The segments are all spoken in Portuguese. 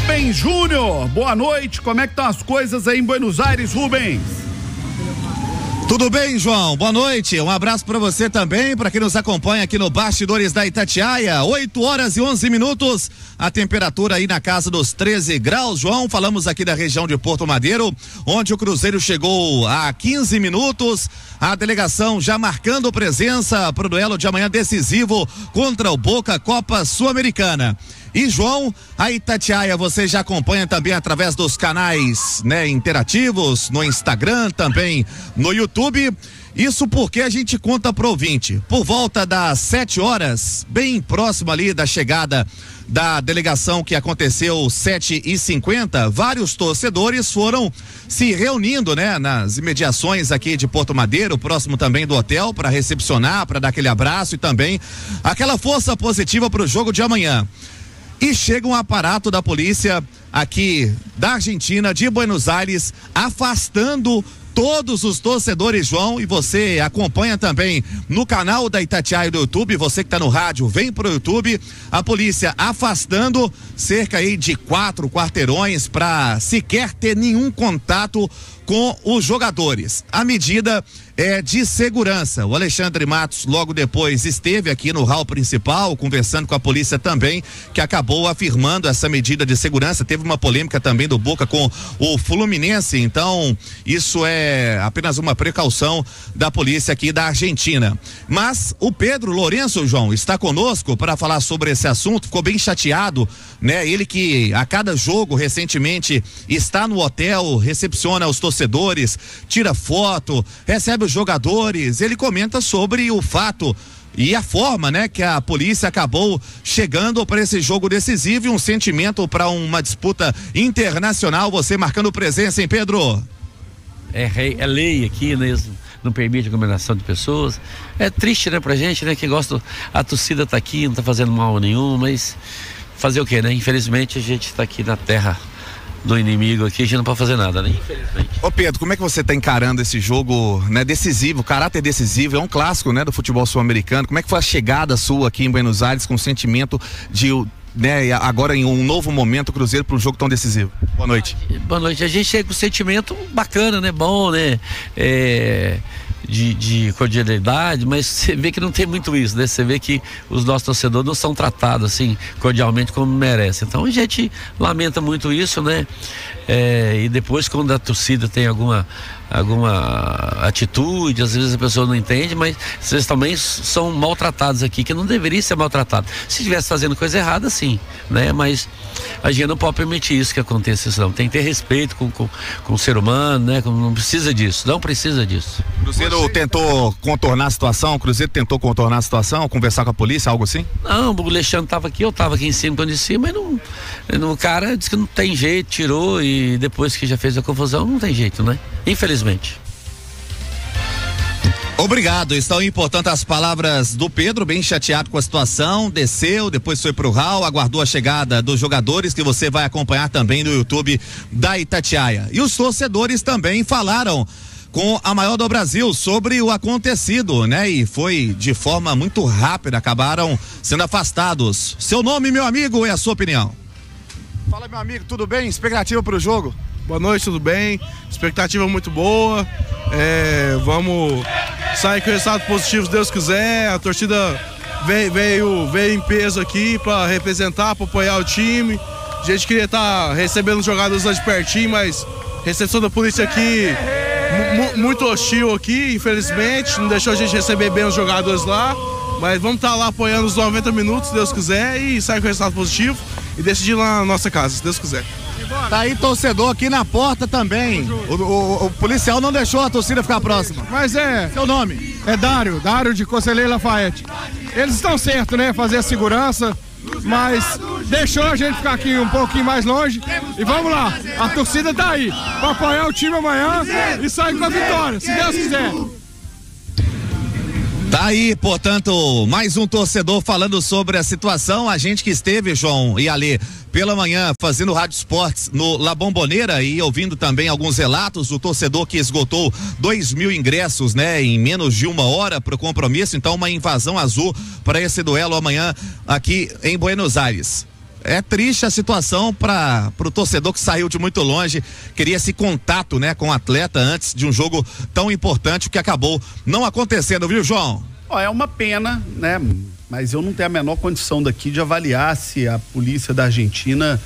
Rubens Júnior, boa noite, como é que estão as coisas aí em Buenos Aires, Rubens? Tudo bem, João? Boa noite. Um abraço para você também, para quem nos acompanha aqui no Bastidores da Itatiaia. 8h11. A temperatura aí na casa dos 13 graus. João, falamos aqui da região de Porto Madeiro, onde o Cruzeiro chegou a 15 minutos. A delegação já marcando presença para o duelo de amanhã decisivo contra o Boca, Copa Sul-Americana. E João, a Itatiaia você já acompanha também através dos canais, né, interativos, no Instagram, também no YouTube. Isso porque a gente conta pro ouvinte. Por volta das 7 horas, bem próximo ali da chegada da delegação que aconteceu 7h50, vários torcedores foram se reunindo, né, nas imediações aqui de Porto Madeiro, próximo também do hotel, para recepcionar, para dar aquele abraço e também aquela força positiva para o jogo de amanhã. E chega um aparato da polícia aqui da Argentina, de Buenos Aires, afastando todos os torcedores, João, e você acompanha também no canal da Itatiaia do YouTube, você que está no rádio, vem pro YouTube, a polícia afastando cerca aí de 4 quarteirões para sequer ter nenhum contato com os jogadores. A medida é de segurança. O Alexandre Matos logo depois esteve aqui no hall principal conversando com a polícia também, que acabou afirmando essa medida de segurança. Teve uma polêmica também do Boca com o Fluminense, então isso é apenas uma precaução da polícia aqui da Argentina. Mas o Pedro Lourenço, João, está conosco para falar sobre esse assunto. Ficou bem chateado, né? Ele que a cada jogo recentemente está no hotel, recepciona os torcedores, tira foto, recebe os jogadores. Ele comenta sobre o fato e a forma, né, que a polícia acabou chegando para esse jogo decisivo e um sentimento para uma disputa internacional. Você marcando presença, hein, Pedro? É lei aqui, né? Não permite aglomeração de pessoas. É triste, né, pra gente, né, que gosta, a torcida tá aqui, não tá fazendo mal nenhum, mas fazer o quê, né? Infelizmente a gente tá aqui na terra do inimigo aqui, a gente não pode fazer nada, né? Infelizmente. Ô Pedro, como é que você tá encarando esse jogo, né, decisivo, caráter decisivo, é um clássico, né, do futebol sul-americano? Como é que foi a chegada sua aqui em Buenos Aires com o sentimento de, né, agora em um novo momento o Cruzeiro para um jogo tão decisivo? Boa noite. Boa noite. A gente chega com um sentimento bacana, né? Bom, né? De cordialidade, mas você vê que não tem muito isso, né? Você vê que os nossos torcedores não são tratados assim cordialmente como merecem. Então a gente lamenta muito isso, né? E depois, quando a torcida tem alguma atitude, às vezes a pessoa não entende, mas vocês também são maltratados aqui, que não deveria ser maltratado. Se estivesse fazendo coisa errada, sim, né? Mas a gente não pode permitir isso que aconteça, não. Tem que ter respeito com o ser humano, né? Não precisa disso, não precisa disso. O Cruzeiro tentou contornar a situação? O Cruzeiro tentou contornar a situação, conversar com a polícia, algo assim? Não, o Alexandre estava aqui, eu estava aqui em cima, quando disse, mas o cara disse que não tem jeito, tirou, e depois que já fez a confusão, não tem jeito, né? Infelizmente. Obrigado, estão importantes as palavras do Pedro, bem chateado com a situação, desceu, depois foi pro hall, aguardou a chegada dos jogadores, que você vai acompanhar também no YouTube da Itatiaia. E os torcedores também falaram com a maior do Brasil sobre o acontecido, né? E foi de forma muito rápida, acabaram sendo afastados. Seu nome, meu amigo, e a sua opinião? Fala, meu amigo, tudo bem? Expectativa para o jogo? Boa noite, tudo bem? Expectativa muito boa. Vamos sair com resultado positivo, se Deus quiser. A torcida veio em peso aqui para representar, para apoiar o time. A gente queria estar recebendo os jogadores lá de pertinho, mas a recepção da polícia aqui muito hostil aqui, infelizmente. Não deixou a gente receber bem os jogadores lá. Mas vamos estar lá apoiando os 90 minutos, se Deus quiser, e sair com resultado positivo e decidir lá na nossa casa, se Deus quiser. Tá aí torcedor aqui na porta também. O policial não deixou a torcida ficar próxima. Mas seu nome? É Dário de Conselheiro Lafayette. Eles estão certos, né? Fazer a segurança, mas deixou a gente ficar aqui um pouquinho mais longe. E vamos lá, a torcida tá aí para apoiar o time amanhã e sair com a vitória, se Deus quiser. Tá aí, portanto, mais um torcedor falando sobre a situação. A gente que esteve, João e Alê, pela manhã fazendo Rádio Esportes no La Bombonera e ouvindo também alguns relatos, o torcedor que esgotou 2.000 ingressos, né, em menos de 1 hora pro compromisso. Então, uma invasão azul para esse duelo amanhã aqui em Buenos Aires. é triste a situação para o torcedor que saiu de muito longe, queria esse contato, né, com o atleta antes de um jogo tão importante, que acabou não acontecendo, viu, João? É uma pena, né? Mas eu não tenho a menor condição daqui de avaliar se a polícia da Argentina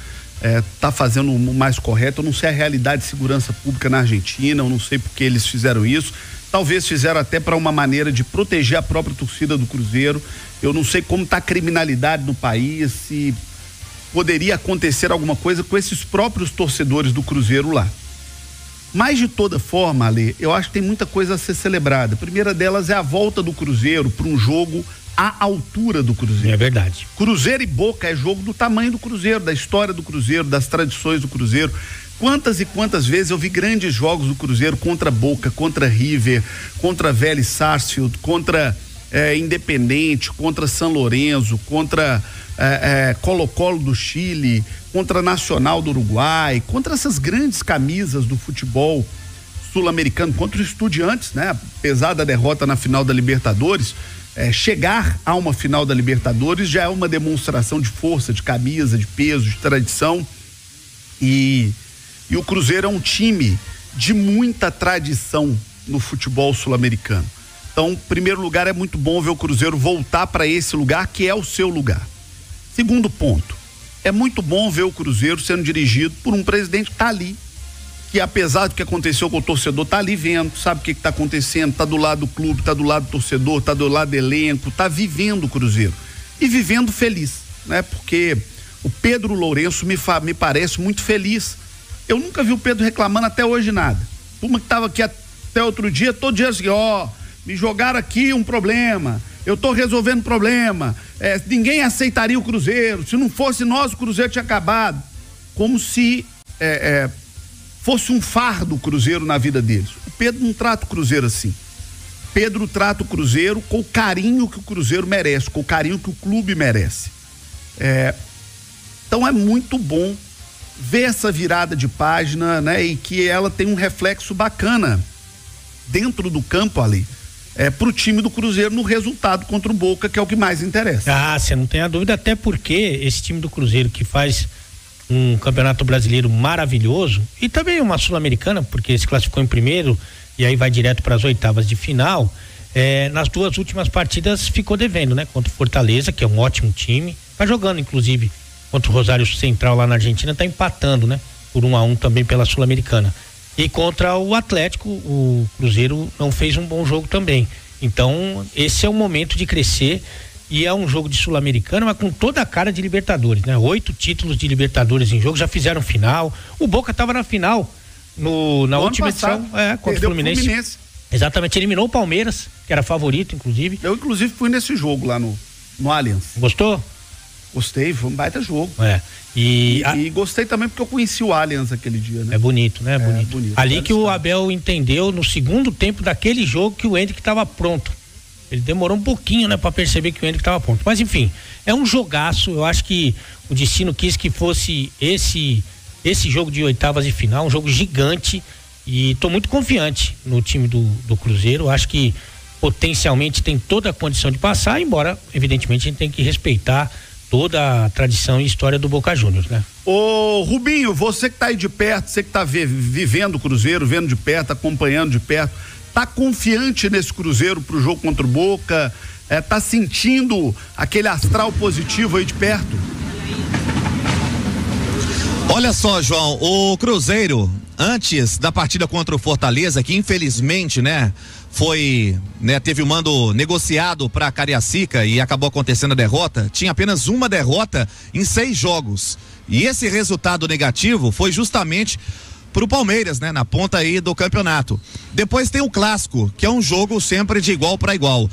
tá fazendo o mais correto. Eu não sei a realidade de segurança pública na Argentina, eu não sei por que eles fizeram isso. Talvez fizeram até para uma maneira de proteger a própria torcida do Cruzeiro. Eu não sei como está a criminalidade no país, se poderia acontecer alguma coisa com esses próprios torcedores do Cruzeiro lá. Mas de toda forma, Ale, eu acho que tem muita coisa a ser celebrada. A primeira delas é a volta do Cruzeiro para um jogo à altura do Cruzeiro. É verdade. Cruzeiro e Boca é jogo do tamanho do Cruzeiro, da história do Cruzeiro, das tradições do Cruzeiro. Quantas e quantas vezes eu vi grandes jogos do Cruzeiro contra Boca, contra River, contra Vélez Sarsfield, contra Independente, contra São Lourenço, contra Colo-Colo do Chile, contra Nacional do Uruguai, contra essas grandes camisas do futebol sul-americano, contra os Estudiantes, né? Apesar da derrota na final da Libertadores, chegar a uma final da Libertadores já é uma demonstração de força, de camisa, de peso, de tradição. E o Cruzeiro é um time de muita tradição no futebol sul-americano. Então, em primeiro lugar, é muito bom ver o Cruzeiro voltar para esse lugar que é o seu lugar. Segundo ponto, é muito bom ver o Cruzeiro sendo dirigido por um presidente que está ali, que apesar do que aconteceu com o torcedor, está ali vendo, sabe o que está acontecendo, está do lado do clube, está do lado do torcedor, está do lado do elenco, está vivendo o Cruzeiro e vivendo feliz, né? Porque o Pedro Lourenço me parece muito feliz. Eu nunca vi o Pedro reclamando até hoje nada. Turma que estava aqui até outro dia, todo dia assim, me jogaram aqui um problema, eu estou resolvendo problema, ninguém aceitaria o Cruzeiro, se não fosse nós o Cruzeiro tinha acabado. Como se fosse um fardo o Cruzeiro na vida deles. O Pedro não trata o Cruzeiro assim. Pedro trata o Cruzeiro com o carinho que o Cruzeiro merece, com o carinho que o clube merece. Então é muito bom ver essa virada de página, né? E que ela tem um reflexo bacana dentro do campo ali, pro time do Cruzeiro no resultado contra o Boca, que é o que mais interessa. Você não tem a dúvida, até porque esse time do Cruzeiro, que faz um campeonato brasileiro maravilhoso e também uma sul-americana, porque se classificou em primeiro e aí vai direto para as oitavas de final, nas duas últimas partidas ficou devendo, né? Contra o Fortaleza, que é um ótimo time, tá jogando inclusive contra o Rosário Central lá na Argentina, tá empatando, né? Por 1-1 também pela Sul-Americana. E contra o Atlético, o Cruzeiro não fez um bom jogo também. Então, esse é o momento de crescer e é um jogo de Sul-Americana, mas com toda a cara de Libertadores, né? 8 títulos de Libertadores em jogo, já fizeram final. O Boca estava na final na última edição, contra o Fluminense. Exatamente, eliminou o Palmeiras, que era favorito, inclusive. Eu, inclusive, fui nesse jogo lá no Allianz. Gostou? Gostei, foi um baita jogo. E gostei também porque eu conheci o Allianz aquele dia, né? É bonito, né? Bonito. Ali que o Abel entendeu no segundo tempo daquele jogo que o Endrick estava pronto. Ele demorou um pouquinho, né, para perceber que o Endrick estava pronto. Mas enfim, é um jogaço. Eu acho que o destino quis que fosse esse jogo de oitavas de final, um jogo gigante. E tô muito confiante no time do Cruzeiro. Eu acho que potencialmente tem toda a condição de passar, embora, evidentemente, a gente tem que respeitar toda a tradição e história do Boca Juniors, né? Ô Rubinho, você que tá aí de perto, você que tá vivendo o Cruzeiro, vendo de perto, acompanhando de perto, tá confiante nesse Cruzeiro pro jogo contra o Boca? Tá sentindo aquele astral positivo aí de perto? Olha só, João, o Cruzeiro, antes da partida contra o Fortaleza, que infelizmente, né, teve o mando negociado para Cariacica e acabou acontecendo a derrota, tinha apenas uma derrota em 6 jogos. E esse resultado negativo foi justamente pro Palmeiras, né, na ponta aí do campeonato. Depois tem o clássico, que é um jogo sempre de igual para igual.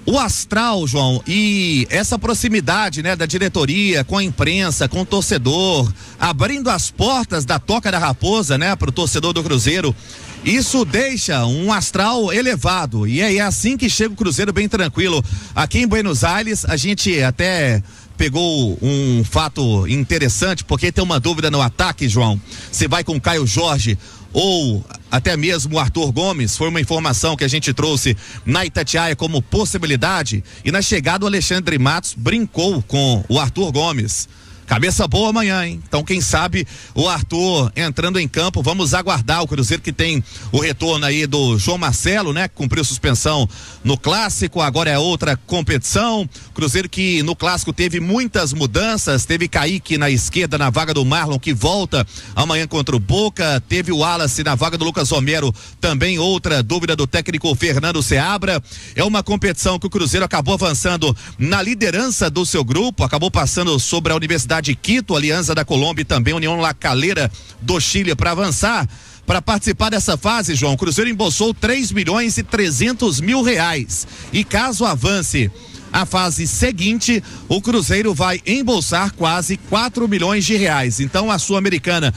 O astral, João, e essa proximidade, né, da diretoria com a imprensa, com o torcedor, abrindo as portas da Toca da Raposa, né, pro torcedor do Cruzeiro, isso deixa um astral elevado e é assim que chega o Cruzeiro bem tranquilo. Aqui em Buenos Aires, a gente até pegou um fato interessante, porque tem uma dúvida no ataque, João, se vai com o Caio Jorge ou até mesmo o Arthur Gomes. Foi uma informação que a gente trouxe na Itatiaia como possibilidade, e na chegada o Alexandre Matos brincou com o Arthur Gomes. Cabeça boa amanhã, hein? Então, quem sabe o Arthur entrando em campo, vamos aguardar o Cruzeiro que tem o retorno aí do João Marcelo, né? Cumpriu suspensão no Clássico, agora é outra competição. Cruzeiro que no Clássico teve muitas mudanças, teve Kaique na esquerda na vaga do Marlon, que volta amanhã contra o Boca, teve o Wallace na vaga do Lucas Romero, também outra dúvida do técnico Fernando Seabra. É uma competição que o Cruzeiro acabou avançando na liderança do seu grupo, acabou passando sobre a Universidade de Quito, Aliança da Colômbia e também União La Calera do Chile para avançar. Para participar dessa fase, João, o Cruzeiro embolsou 3.300.000 reais. E caso avance a fase seguinte, o Cruzeiro vai embolsar quase 4 milhões de reais. Então a Sul-Americana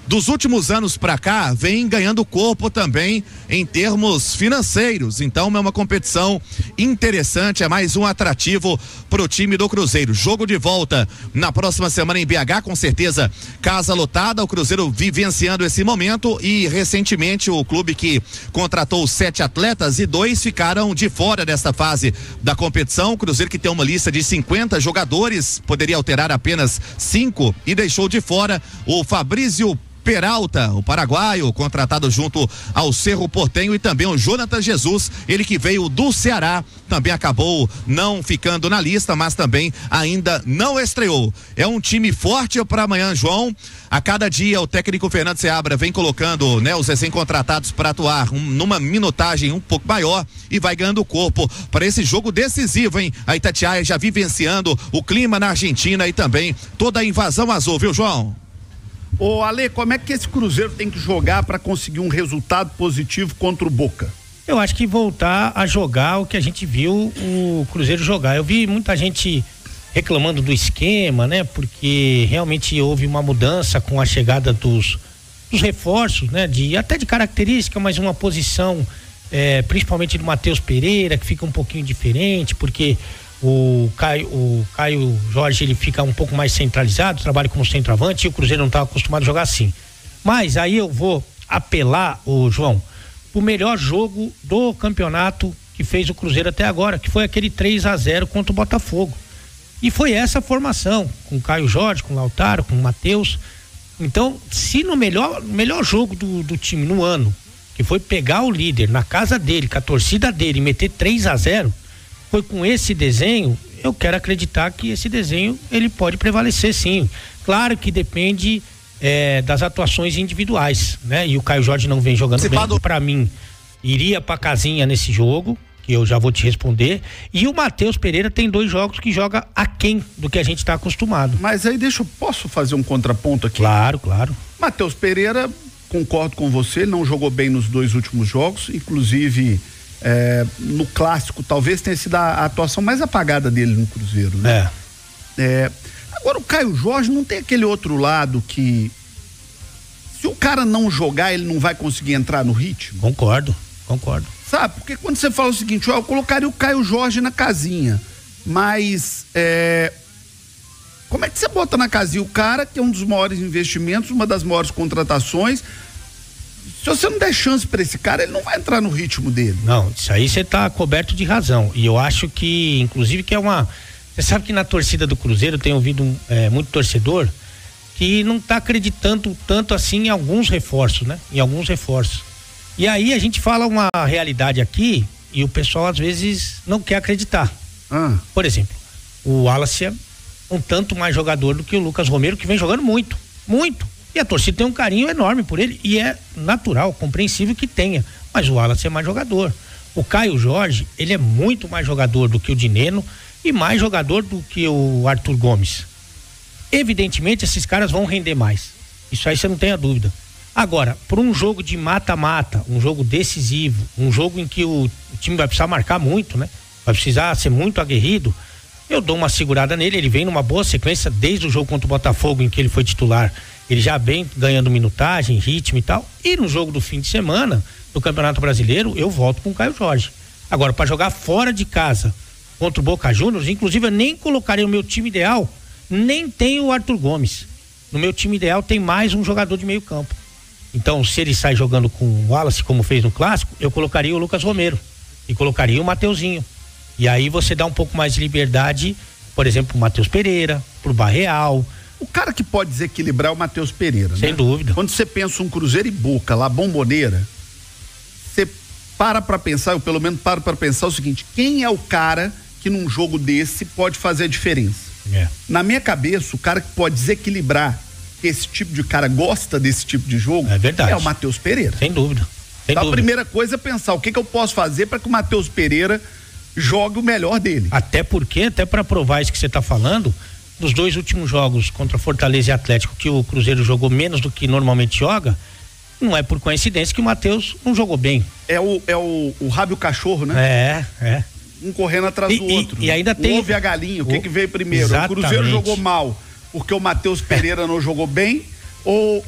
dos últimos anos para cá vem ganhando corpo também em termos financeiros. Então é uma competição interessante, é mais um atrativo para o time do Cruzeiro. Jogo de volta na próxima semana em BH, com certeza casa lotada, o Cruzeiro vivenciando esse momento. E recentemente o clube que contratou 7 atletas e 2 ficaram de fora desta fase da competição. O Cruzeiro que tem uma lista de 50 jogadores, poderia alterar apenas 5 e deixou de fora o Fabrício Peralta, o paraguaio, contratado junto ao Cerro Porteño, e também o Jonathan Jesus, ele que veio do Ceará, também acabou não ficando na lista, mas também ainda não estreou. É um time forte para amanhã, João. A cada dia o técnico Fernando Seabra vem colocando, né, os recém-contratados para atuar numa minutagem um pouco maior e vai ganhando corpo para esse jogo decisivo, hein? A Itatiaia já vivenciando o clima na Argentina e também toda a invasão azul, viu, João? Ô Ale, como é que esse Cruzeiro tem que jogar para conseguir um resultado positivo contra o Boca? Eu acho que voltar a jogar o que a gente viu o Cruzeiro jogar. Eu vi muita gente reclamando do esquema, né? Porque realmente houve uma mudança com a chegada dos reforços, né? Até de característica, mas uma posição principalmente do Matheus Pereira, que fica um pouquinho diferente, porque o Caio Jorge, ele fica um pouco mais centralizado, trabalha como centroavante, e o Cruzeiro não estava acostumado a jogar assim. Mas aí eu vou apelar, João, o melhor jogo do campeonato que fez o Cruzeiro até agora, que foi aquele 3-0 contra o Botafogo. E foi essa formação, com o Caio Jorge, com o Lautaro, com o Matheus. Então, se no melhor jogo do time no ano, que foi pegar o líder na casa dele, com a torcida dele, e meter 3-0, foi com esse desenho, eu quero acreditar que esse desenho ele pode prevalecer, sim. Claro que depende das atuações individuais, né? E o Caio Jorge não vem jogando bem, para mim iria pra casinha nesse jogo, que eu já vou te responder. E o Matheus Pereira tem 2 jogos que joga aquém do que a gente está acostumado. Mas aí posso fazer um contraponto aqui? Claro. Matheus Pereira, concordo com você, ele não jogou bem nos 2 últimos jogos, inclusive no Clássico talvez tenha sido a atuação mais apagada dele no Cruzeiro, né? Agora o Caio Jorge não tem aquele outro lado que, se o cara não jogar, ele não vai conseguir entrar no ritmo? Concordo. Sabe, porque quando você fala o seguinte, eu colocaria o Caio Jorge na casinha, mas como é que você bota na casinha o cara que é um dos maiores investimentos, uma das maiores contratações? Se você não der chance para esse cara, ele não vai entrar no ritmo dele. Não, isso aí você tá coberto de razão. E eu acho que, inclusive, que você sabe que na torcida do Cruzeiro tem ouvido muito torcedor que não tá acreditando tanto assim em alguns reforços, né? E aí a gente fala uma realidade aqui e o pessoal às vezes não quer acreditar. Por exemplo, o Wallace é um tanto mais jogador do que o Lucas Romero, que vem jogando muito. E a torcida tem um carinho enorme por ele e é natural, compreensível que tenha, mas o Wallace é mais jogador. O Caio Jorge, ele é muito mais jogador do que o Dineno e mais jogador do que o Arthur Gomes. Evidentemente esses caras vão render mais, isso aí você não tem a dúvida. Agora, por um jogo de mata-mata, um jogo decisivo, um jogo em que o time vai precisar marcar muito, né? Vai precisar ser muito aguerrido, eu dou uma segurada nele. Ele vem numa boa sequência desde o jogo contra o Botafogo, em que ele foi titular. Ele já vem ganhando minutagem, ritmo e tal. E no jogo do fim de semana do Campeonato Brasileiro, eu volto com o Caio Jorge. Agora, para jogar fora de casa contra o Boca Juniors, inclusive eu nem colocaria o meu time ideal, nem tem o Arthur Gomes. No meu time ideal tem mais um jogador de meio campo. Então, se ele sai jogando com o Wallace, como fez no Clássico, eu colocaria o Lucas Romero e colocaria o Mateuzinho. E aí você dá um pouco mais de liberdade, por exemplo, pro Matheus Pereira, pro Barreal. O cara que pode desequilibrar é o Matheus Pereira, Sem né? dúvida. Quando você pensa um Cruzeiro e Boca, lá, Bomboneira, você para pra pensar, eu pelo menos paro pra pensar o seguinte: quem é o cara que num jogo desse pode fazer a diferença? Na minha cabeça, o cara que pode desequilibrar, que esse tipo de cara gosta desse tipo de jogo, é verdade, é o Matheus Pereira. Sem dúvida. Então a primeira coisa é pensar o que eu posso fazer para que o Matheus Pereira jogue o melhor dele. Até para provar isso que você está falando, nos 2 últimos jogos contra Fortaleza e Atlético, que o Cruzeiro jogou menos do que normalmente joga, não é por coincidência que o Matheus não jogou bem. É o Rábio Cachorro, né? É. Um correndo atrás do outro. E ainda tem... O ovo e a galinha, o que veio primeiro? Exatamente. O Cruzeiro jogou mal porque o Matheus Pereira não jogou bem, ou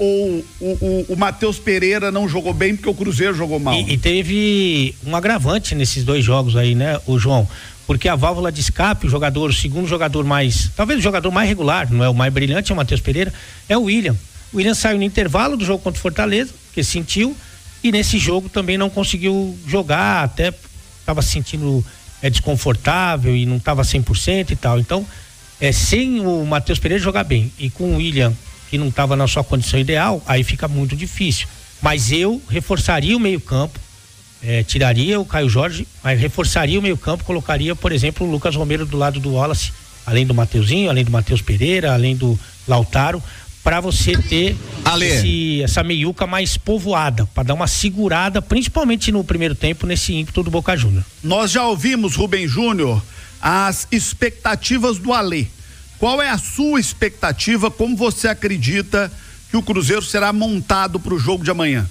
o Matheus Pereira não jogou bem porque o Cruzeiro jogou mal? E teve um agravante nesses 2 jogos aí, né, o João? Porque a válvula de escape, o segundo jogador mais, talvez o jogador mais regular, não é o mais brilhante, é o Matheus Pereira, é o William. O William saiu no intervalo do jogo contra o Fortaleza, que sentiu, e nesse jogo também não conseguiu jogar, até estava se sentindo desconfortável e não estava 100% e tal. Então, sem o Matheus Pereira jogar bem e com o William, que não estava na sua condição ideal, aí fica muito difícil. Mas eu reforçaria o meio-campo, tiraria o Caio Jorge, mas reforçaria o meio-campo, colocaria, por exemplo, o Lucas Romero do lado do Wallace, além do Mateuzinho, além do Matheus Pereira, além do Lautaro, para você ter essa meiuca mais povoada, para dar uma segurada, principalmente no primeiro tempo, nesse ímpeto do Boca Júnior. Nós já ouvimos, Rubem Júnior, as expectativas do Alê. Qual é a sua expectativa? Como você acredita que o Cruzeiro será montado para o jogo de amanhã?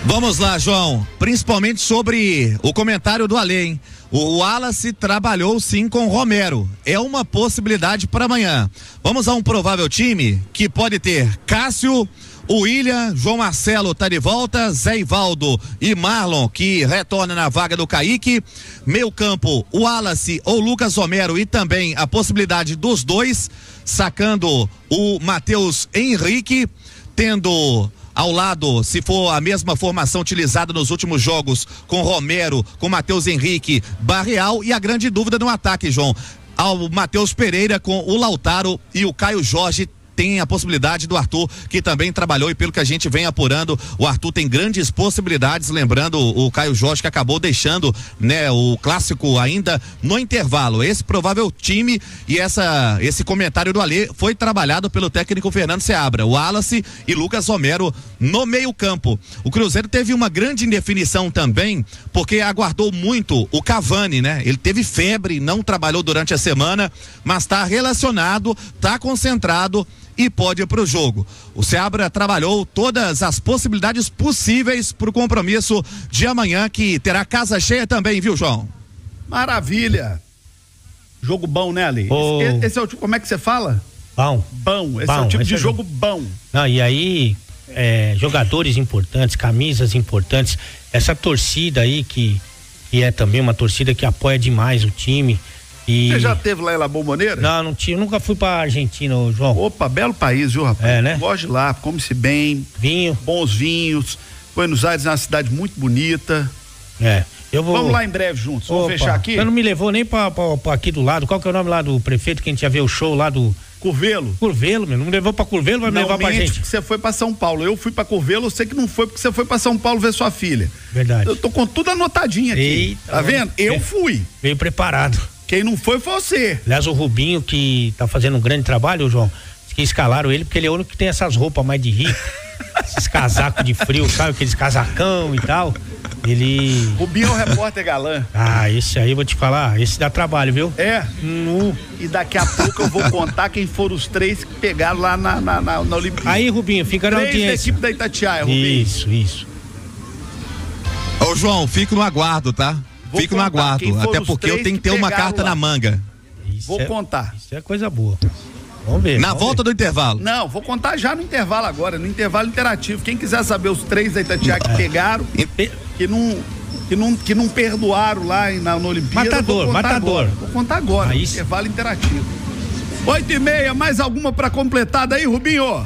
Vamos lá, João, principalmente sobre o comentário do Alê, hein? O Wallace trabalhou sim com o Romero, é uma possibilidade para amanhã. Vamos a um provável time que pode ter Cássio, o William, João Marcelo tá de volta, Zé Ivaldo e Marlon, que retorna na vaga do Kaique. Meio campo, o Wallace ou Lucas Romero, e também a possibilidade dos dois, sacando o Matheus Henrique, tendo ao lado, se for a mesma formação utilizada nos últimos jogos, com Romero, com Matheus Henrique, Barreal, e a grande dúvida no ataque, João, ao Matheus Pereira com o Lautaro e o Caio Jorge. Tem a possibilidade do Arthur, que também trabalhou, e pelo que a gente vem apurando, o Arthur tem grandes possibilidades, lembrando o Caio Jorge, que acabou deixando, né, o clássico ainda no intervalo. Esse provável time e esse comentário do Alê foi trabalhado pelo técnico Fernando Seabra, o Wallace e Lucas Romero no meio campo. O Cruzeiro teve uma grande indefinição também, porque aguardou muito o Cavani, né? Ele teve febre, não trabalhou durante a semana, mas está relacionado, está concentrado e pode ir para o jogo. O Seabra trabalhou todas as possibilidades possíveis para o compromisso de amanhã, que terá casa cheia também, viu, João? Maravilha. Jogo bom, né, Ali? Esse é o tipo, como é que você fala? Bom. Esse é o tipo de jogo bom. Não, e aí, jogadores importantes, camisas importantes, essa torcida aí que é também uma torcida que apoia demais o time. Você já esteve lá em La Bombonera? Não tinha, eu nunca fui pra Argentina, João. Opa, belo país, viu, rapaz? Né? Gosto de lá, come-se bem. Vinho. Bons vinhos. Buenos Aires é uma cidade muito bonita. Vamos lá em breve juntos, vamos fechar aqui? Você não me levou nem pra aqui do lado, qual que é o nome lá do prefeito que a gente ia ver o show lá do... Curvelo, meu, não me levou pra Curvelo, vai me levar pra gente. Porque você foi pra São Paulo, eu fui pra Curvelo, eu sei que não foi porque você foi pra São Paulo ver sua filha. Verdade. Eu tô com tudo anotadinho aqui. Eita, tá vendo? Eu fui. Veio preparado. Quem não foi você. Aliás, o Rubinho, que tá fazendo um grande trabalho, João, que escalaram ele porque ele é o único que tem essas roupas mais de rico, esses casacos de frio, sabe? Aqueles casacão e tal. Ele... Rubinho é o repórter galã. Esse aí eu vou te falar, esse dá trabalho, viu? E daqui a pouco eu vou contar quem foram os 3 que pegaram lá na Olimpíada. Aí, Rubinho, fica na audiência. 3 da equipe da Itatiaia, Rubinho. Isso. Ô, João, fico no aguardo, tá? Fico no aguardo, até porque eu tenho que ter uma carta na manga. Vou contar. Isso é coisa boa. Vamos ver. Na volta do intervalo. Não, vou contar já no intervalo agora, no intervalo interativo. Quem quiser saber os 3 da Itatiaia que pegaram, que não perdoaram lá na Olimpíada. Matador. Vou contar agora, no intervalo interativo. 8h30, mais alguma pra completar daí, Rubinho?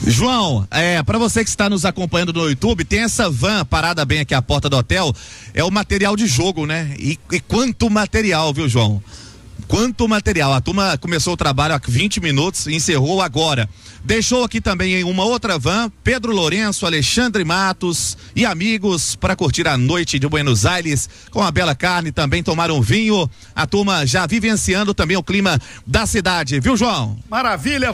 João, pra você que está nos acompanhando no YouTube, tem essa van parada bem aqui à porta do hotel, é o material de jogo, né? E quanto material, viu, João? Quanto material, a turma começou o trabalho há 20 minutos e encerrou agora. Deixou aqui também em uma outra van Pedro Lourenço, Alexandre Matos e amigos para curtir a noite de Buenos Aires com a bela carne, também tomaram vinho. A turma já vivenciando também o clima da cidade, viu, João? Maravilha.